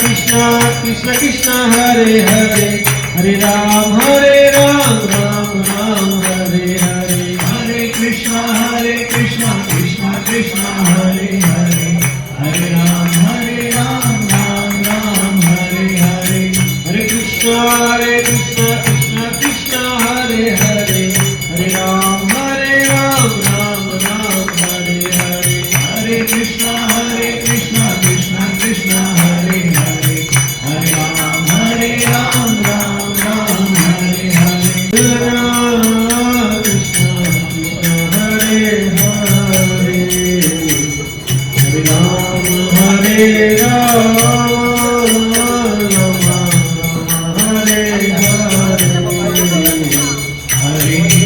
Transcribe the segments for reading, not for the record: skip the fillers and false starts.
Krishna Krishna Krishna Hare Hare Hare Ram Ram Ram Hare Hare Hare Krishna Krishna Krishna Hare Hare Hare Ram Ram Ram Hare Hare Hare Krishna Krishna Krishna Hare Hare Hare Ram Ram Ram Hare Hare Hare Krishna Krishna Krishna Hare Hare Hare Ram Ram Ram Hare Hare Krishna Krishna Hare Hare Hare Ram Hare Ram Hare Hare Hare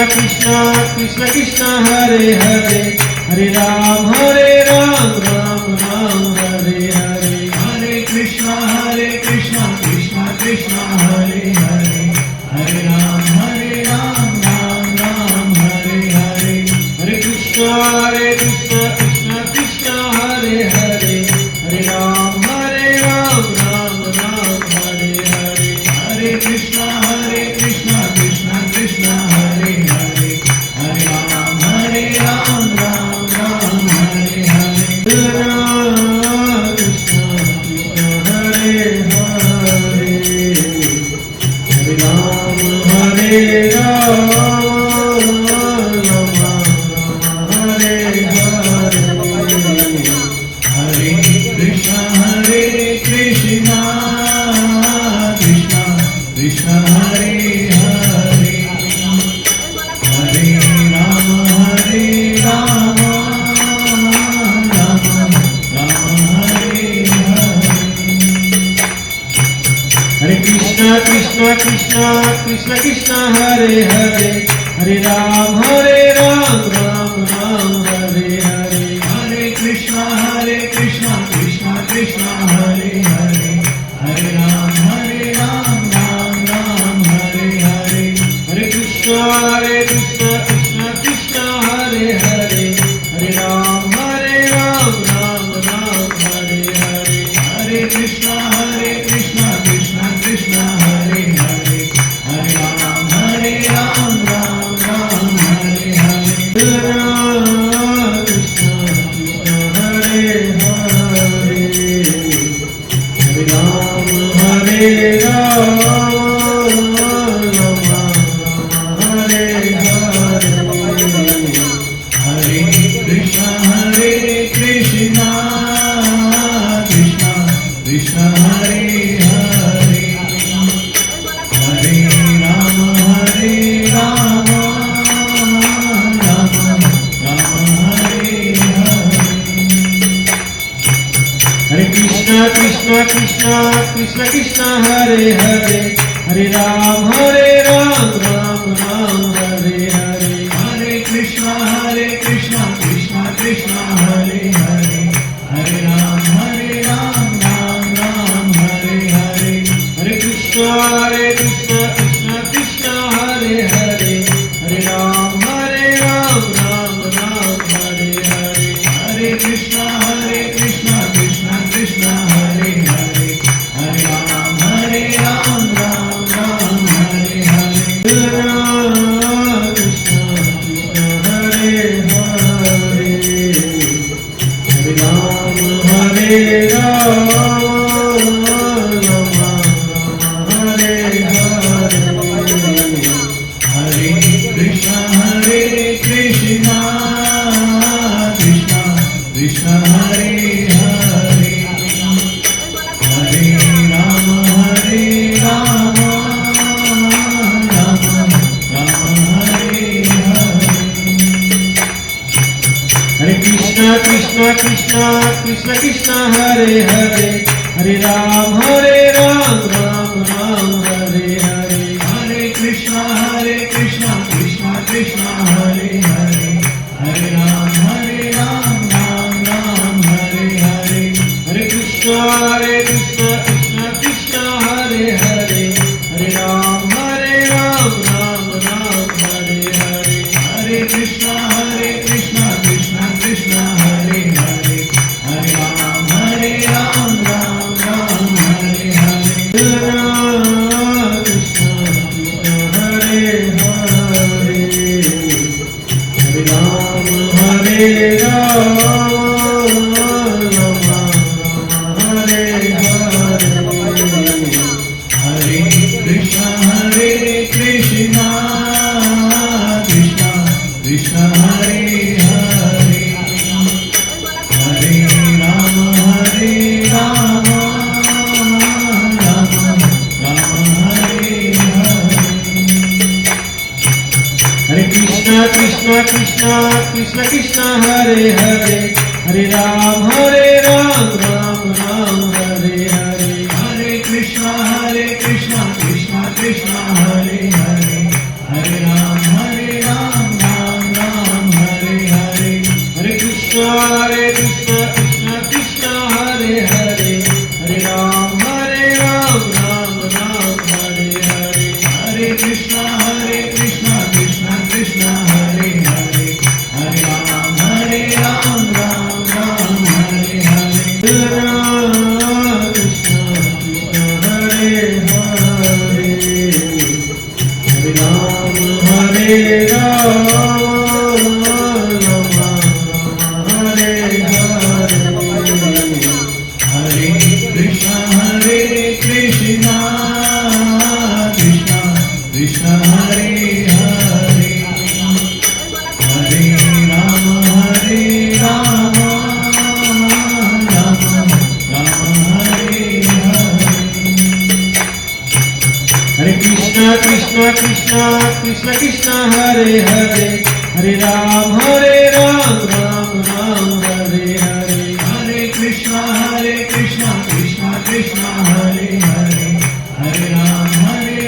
Krishna Krishna Krishna Hare Hare Hare Ram Ram Hare Hare Hare Krishna Krishna Krishna Krishna Krishna Hare Hare Hare Ram Ram Hare Hare Hare Krishna Krishna Krishna Hare Hare Hare Ram Ram Hare Hare Hare Krishna Krishna Krishna Hare Hare Hare Ram Ram Hare Hare Hare Krishna Krishna Krishna Hare Hare Hare Ram Hare Hare Krishna Krishna Hare Hare Hare Ram Hare Ram Hare Hare Hare Krishna Krishna Krishna Hare Hare Hare Ram Hare Hare Krishna Krishna Krishna Krishna Hare Hare Hare Ram Ram Hare Hare Hare Krishna Krishna Hare Hare Hare Ram Hare Hare Hare Krishna Krishna Krishna Hare Hare Hare Ram Ram Hare Hare Hare Krishna Krishna Hare Hare Hare Ram Hare Hare Krishna Krishna Hare Hare Hare Ram Hare Ram Hare Hare Hare Krishna Krishna Krishna Hare Hare Hare Ram Hare Hare Hare Krishna Krishna Krishna Hare Hare Hare Ram Ram Hare Hare Hare Krishna Krishna Hare Hare Hare Ram Hare Hare Hare Krishna Krishna Hare Hare Hare Ram Ram Hare Hare Hare Krishna Krishna Hare Hare Hare Ram Hare Hare Krishna Krishna Hare Hare Hare Ram Hare Ram Hare Hare Hare Krishna Krishna Krishna Hare Hare Hare Ram Hare Hare Hare Krishna Krishna Krishna Hare Hare Hare Ram Ram Hare Hare Hare Krishna Krishna Krishna Hare Hare Hare Ram Krishna Krishna Krishna Hare Hare Hare Ram Ram Ram Hare Hare Hare Krishna Krishna Krishna Hare Hare Hare Ram Ram Ram Hare Hare Hare Krishna Krishna Krishna Hare Hare Hare Ram Ram Ram Hare Hare Hare Krishna Krishna Krishna Hare Hare Hare Ram Ram Ram Hare Hare Krishna Krishna Hare Hare Hare Ram Ram Hare Hare Hare Krishna Krishna Krishna Hare Hare Hare Ram Ram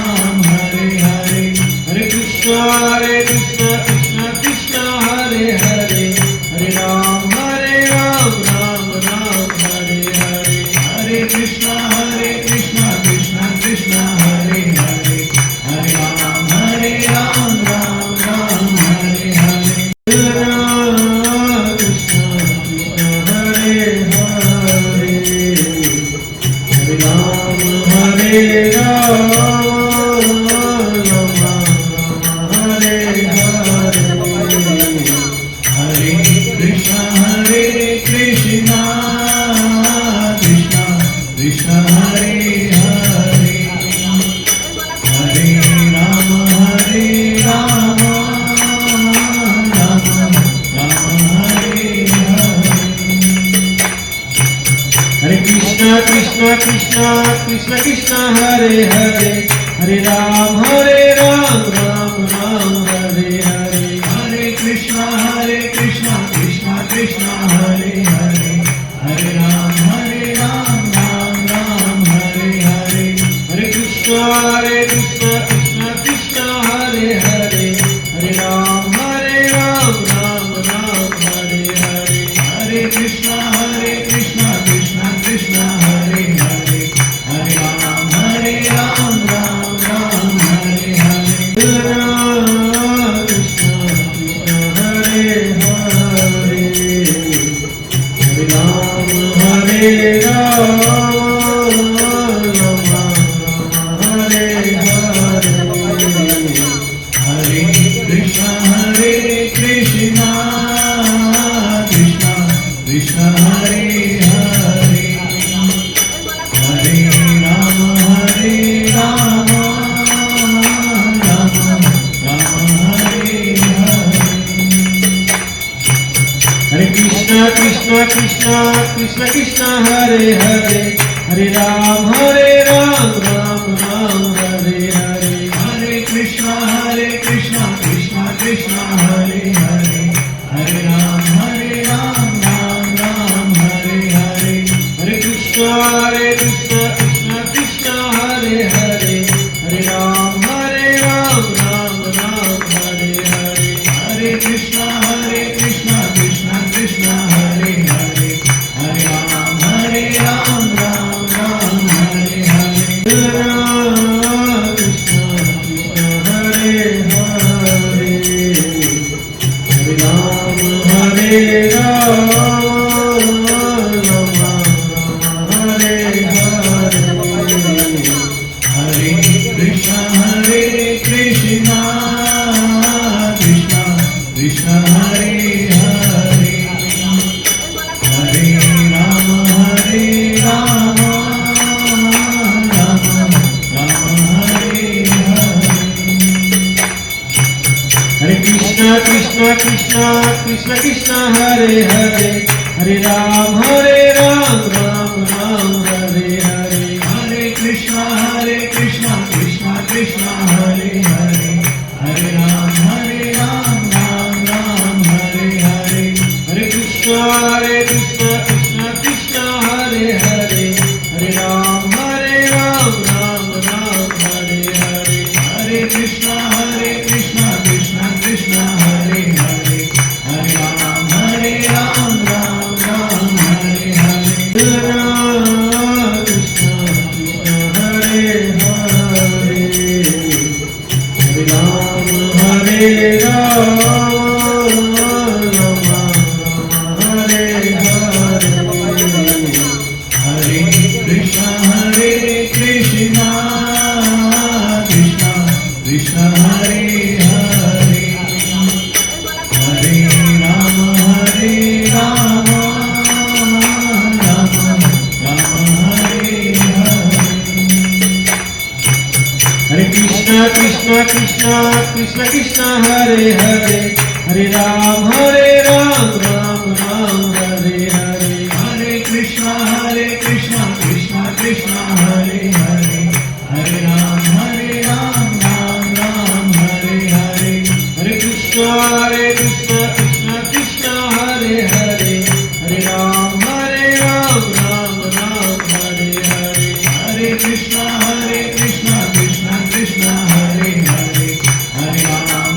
Hare Hare Hare Krishna Krishna Krishna Krishna Krishna Hare Hare Hare Ram Ram Ram Hare Hare Hare Krishna Krishna Krishna Hare Hare Hare Ram Ram Hare Hare Hare Krishna Krishna Krishna Hare Hare Hare Ram Ram Hare Hare Hare Krishna Krishna Krishna Hare Hare Hare Ram Ram Hare Hare Krishna Krishna Hare Hare Hare Ram Hare Hare Hare Krishna Krishna Krishna Hare Hare Hare Ram Ram Hare Hare Hare Krishna Krishna Krishna Krishna Hare Hare Hare Ram Ram Hare Hare Hare Krishna Krishna Hare Hare Hare Ram Ram Hare Hare Hare Krishna Krishna Krishna Hare Hare Hare Ram Ram Hare Hare Hare Krishna Krishna Krishna Hare Hare Hare Ram Ram Hare Hare Krishna Krishna Hare Hare Hare Ram Hare Hare Krishna Krishna Krishna Hare Hare Hare Ram Ram Hare Hare Hare Krishna Krishna Krishna Krishna Hare Hare Hare Ram Ram Hare Hare Hare Krishna Krishna Hare Hare Hare Ram Ram Hare Hare Hare Krishna Krishna Hare Hare Hare Ram Ram Hare Hare Hare Krishna Krishna Hare Hare Hare Ram Ram Hare Hare Krishna Krishna Hare Hare Hare Ram Hare Hare Krishna Krishna Krishna Hare Hare Hare Ram Ram Hare Hare Hare Krishna Krishna Krishna Hare Hare Hare Ram Ram Hare Hare Hare Krishna Krishna Krishna Hare Hare Hare Ram Krishna Krishna Krishna Krishna Hare Hare Hare Ram Ram Ram Hare Hare Hare Krishna Krishna Krishna Hare Hare Hare Ram Ram Ram Hare Hare Hare Krishna Krishna Krishna Hare Hare Hare Ram Ram Ram Hare Hare Hare Krishna Krishna Krishna Hare Hare Hare Ram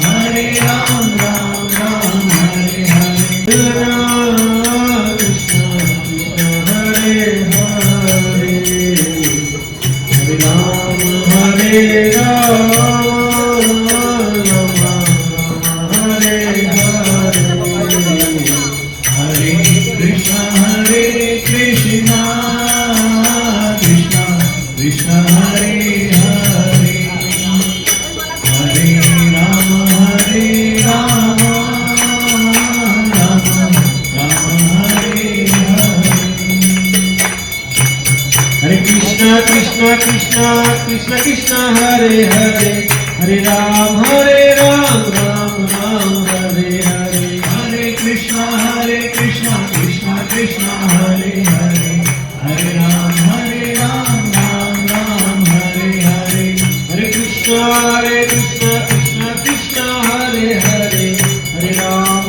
Ram Ram Hare Hare Krishna Krishna Hare Hare Hare Ram Hare Hare Hare Krishna Krishna Krishna Hare Hare Hare Ram Ram Hare Hare Hare Krishna Krishna Krishna Krishna Krishna Hare Hare Hare Ram Ram Hare Hare Hare Krishna Krishna Krishna Hare Hare Hare Ram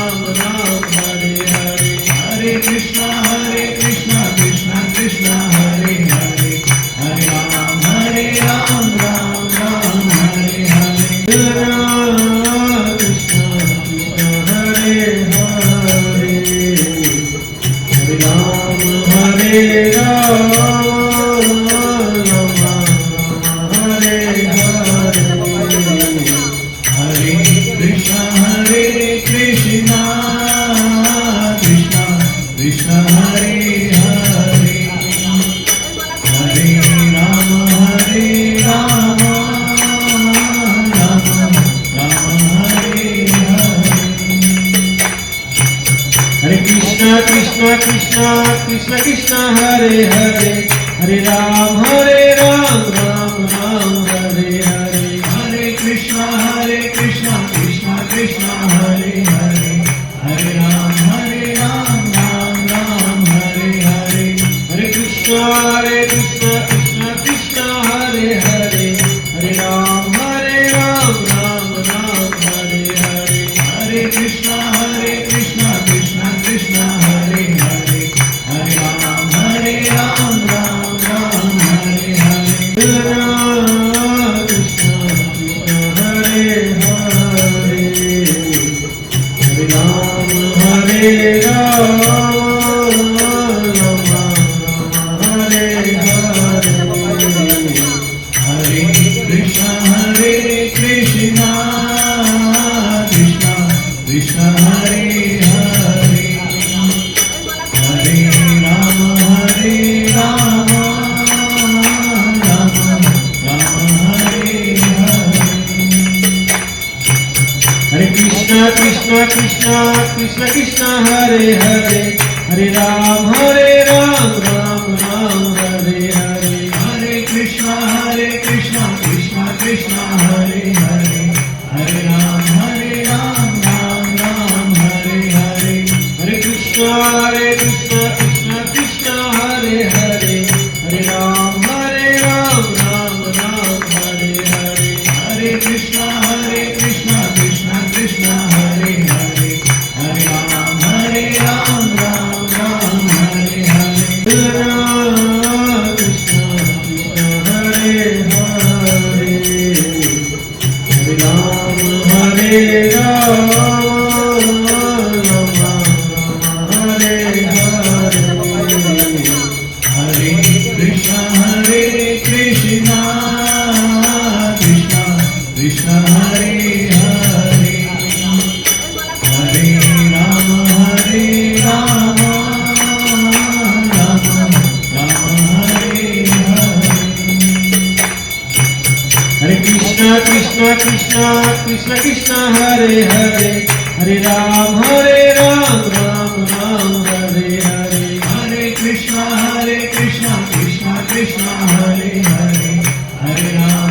Ram Hare Hare Hare Krishna Krishna Krishna Hare Hare Hare Ram Ram Hare Hare Hare Krishna Krishna Krishna Hare Hare Hare Ram Hare Hare Krishna Krishna Hare Hare Hare Ram Hare Hare Hare Krishna Krishna Krishna Hare Hare Hare Ram Hare Hare Hare Krishna Krishna Krishna Krishna Krishna Hare Hare Hare Ram Ram Hare Hare Hare Krishna Krishna Krishna Hare Hare Hare Ram Ram Hare Hare Hare Krishna Krishna Krishna Hare Hare Hare Ram Ram Hare Hare Hare Krishna Krishna Krishna Hare Hare Hare Ram Hare Hare Krishna Krishna Hare Hare Hare Ram Hare Hare Hare Krishna Krishna Krishna Hare Hare Hare Ram Hare Hare Hare Krishna Krishna Krishna Krishna Hare Hare Hare Ram Ram Hare Hare Hare Krishna Krishna Hare Hare Hare Ram Hare Hare Hare Krishna Krishna Krishna Hare Hare Hare Ram Ram Hare Hare Hare Krishna Krishna Hare Hare Hare Ram Hare Hare Krishna Krishna Hare Hare Hare Ram Hare Hare Krishna Krishna Krishna Hare Hare Hare Ram Hare Hare Krishna Krishna Krishna Hare Hare Hare Ram Ram Hare Hare Hare Krishna Krishna Krishna Hare Hare Hare Ram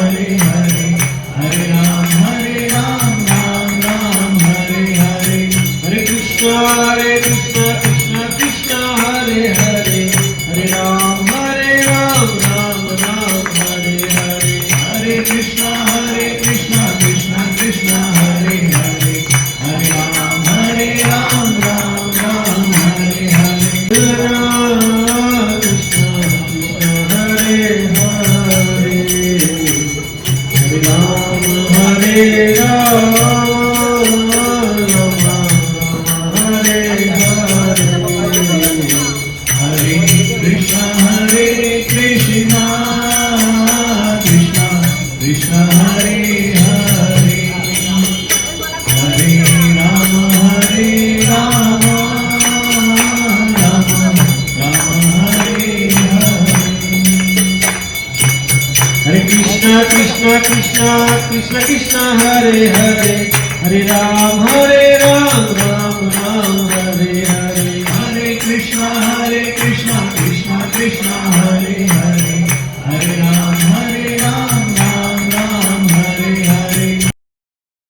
Hare Hare, Hare Ram, Ram Ram, Hare Hare. Hare Krishna, Krishna Krishna, Hare Hare, Hare Ram, Ram Ram, Hare Hare. Hare Krishna, Krishna Krishna, Hare Hare, Hare Ram, Ram Ram, Hare Hare. Krishna Krishna, Hare Hare, Hare Ram, Ram Hare Hare. Hare Krishna, Krishna Krishna, Hare Hare, Hare Ram, Ram Hare Hare. Hare Krishna, Krishna Krishna, Hare Hare, Hare Ram, Ram Ram, Hare Hare. Hare Krishna, Krishna Krishna, Hare